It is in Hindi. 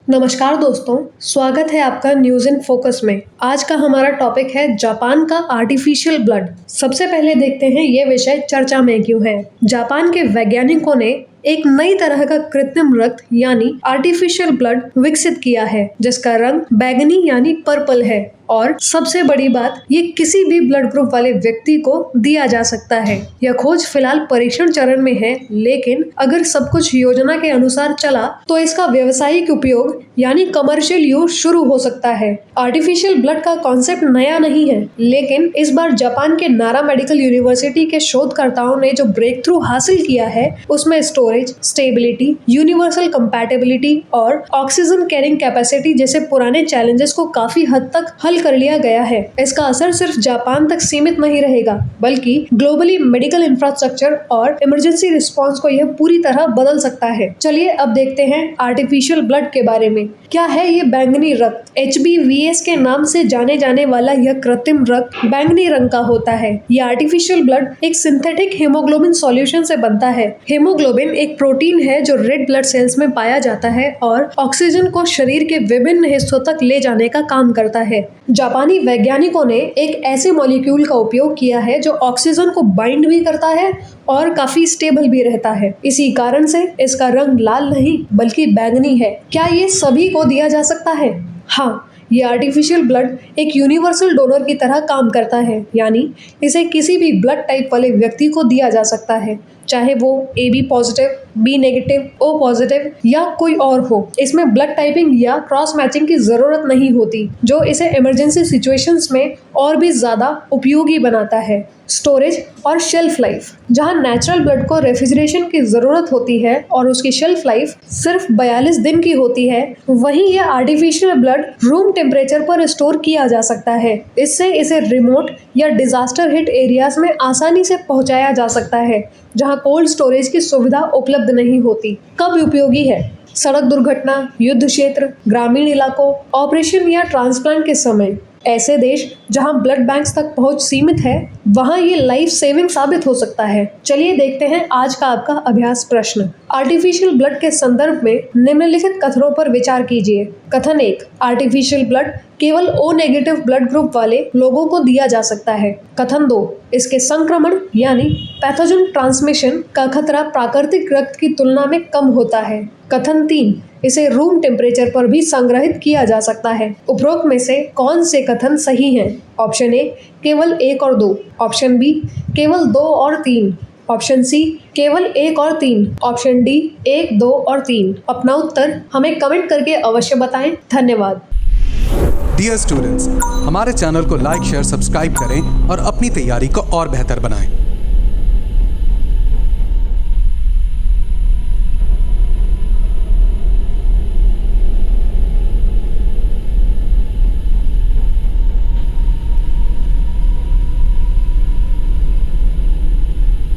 नमस्कार दोस्तों, स्वागत है आपका न्यूज़ इन फोकस में। आज का हमारा टॉपिक है जापान का आर्टिफिशियल ब्लड। सबसे पहले देखते हैं ये विषय चर्चा में क्यों है। जापान के वैज्ञानिकों ने एक नई तरह का कृत्रिम रक्त यानी आर्टिफिशियल ब्लड विकसित किया है, जिसका रंग बैंगनी यानी पर्पल है और सबसे बड़ी बात, ये किसी भी ब्लड ग्रुप वाले व्यक्ति को दिया जा सकता है। यह खोज फिलहाल परीक्षण चरण में है, लेकिन अगर सब कुछ योजना के अनुसार चला तो इसका व्यावसायिक उपयोग यानी कमर्शियल यूज शुरू हो सकता है। आर्टिफिशियल ब्लड का कॉन्सेप्ट नया नहीं है, लेकिन इस बार जापान के नारा मेडिकल यूनिवर्सिटी के शोधकर्ताओं ने जो ब्रेक थ्रू हासिल किया है, उसमें स्टोरेज, स्टेबिलिटी, यूनिवर्सल कंपैटिबिलिटी और ऑक्सीजन कैरिंग कैपेसिटी जैसे पुराने चैलेंजेस को काफी हद तक हल कर लिया गया है। इसका असर सिर्फ जापान तक सीमित नहीं रहेगा, बल्कि ग्लोबली मेडिकल इंफ्रास्ट्रक्चर और इमरजेंसी रिस्पांस को यह पूरी तरह बदल सकता है। चलिए अब देखते हैं आर्टिफिशियल ब्लड के बारे में। क्या है ये बैंगनी रक्त? HBVS के नाम से जाने जाने वाला यह कृत्रिम रक्त बैंगनी रंग का होता है। यह आर्टिफिशियल ब्लड एक सिंथेटिक हीमोग्लोबिन सॉल्यूशन से बनता है। हीमोग्लोबिन एक प्रोटीन है जो रेड ब्लड सेल्स में पाया जाता है और ऑक्सीजन को शरीर के विभिन्न हिस्सों तक ले जाने का काम करता है। जापानी वैज्ञानिकों ने एक ऐसे मॉलिक्यूल का उपयोग किया है जो ऑक्सीजन को बाइंड भी करता है और काफी स्टेबल भी रहता है। इसी कारण से इसका रंग लाल नहीं बल्कि बैंगनी है। क्या ये सभी को दिया जा सकता है? हाँ, ये आर्टिफिशियल ब्लड एक यूनिवर्सल डोनर की तरह काम करता है, यानी इसे किसी भी ब्लड टाइप वाले व्यक्ति को दिया जा सकता है, चाहे वो AB positive, B negative, O positive या कोई और हो। इसमें ब्लड टाइपिंग या क्रॉस मैचिंग की जरूरत नहीं होती, जो इसे इमरजेंसी सिचुएशंस में और भी ज्यादा उपयोगी बनाता है। स्टोरेज और शेल्फ लाइफ। जहां नेचुरल ब्लड को रेफ्रिजरेशन की जरूरत होती है और उसकी शेल्फ लाइफ सिर्फ 42 दिन की होती है, वहीं यह आर्टिफिशियल ब्लड रूम टेम्परेचर पर स्टोर किया जा सकता है। इससे इसे रिमोट या डिजास्टर हिट एरियाज में आसानी से पहुंचाया जा सकता है, जहां कोल्ड स्टोरेज की सुविधा उपलब्ध नहीं होती। कब उपयोगी है? सड़क दुर्घटना, युद्ध क्षेत्र, ग्रामीण इलाकों, ऑपरेशन या ट्रांसप्लांट के समय। ऐसे देश जहां ब्लड बैंक्स तक पहुंच सीमित है, वहां ये लाइफ सेविंग साबित हो सकता है। चलिए देखते हैं आज का आपका अभ्यास प्रश्न। आर्टिफिशियल ब्लड के संदर्भ में निम्नलिखित कथनों पर विचार कीजिए। कथन 1, आर्टिफिशियल ब्लड केवल O नेगेटिव ब्लड ग्रुप वाले लोगों को दिया जा सकता है। कथन 2, इसके संक्रमण यानी पैथोजन ट्रांसमिशन का खतरा प्राकृतिक रक्त की तुलना में कम होता है। कथन 3, इसे रूम टेम्परेचर पर भी संग्रहित किया जा सकता है। उपरोक्त में से कौन से कथन सही हैं? ऑप्शन ए, केवल 1 और 2। ऑप्शन बी, केवल 2 और 3। ऑप्शन सी, केवल 1 और 3। ऑप्शन डी, 1, 2 और 3। अपना उत्तर हमें कमेंट करके अवश्य बताएं। धन्यवाद। डियर स्टूडेंट्स, हमारे चैनल को लाइक, शेयर, सब्सक्राइब करें और अपनी तैयारी को और बेहतर बनाएं।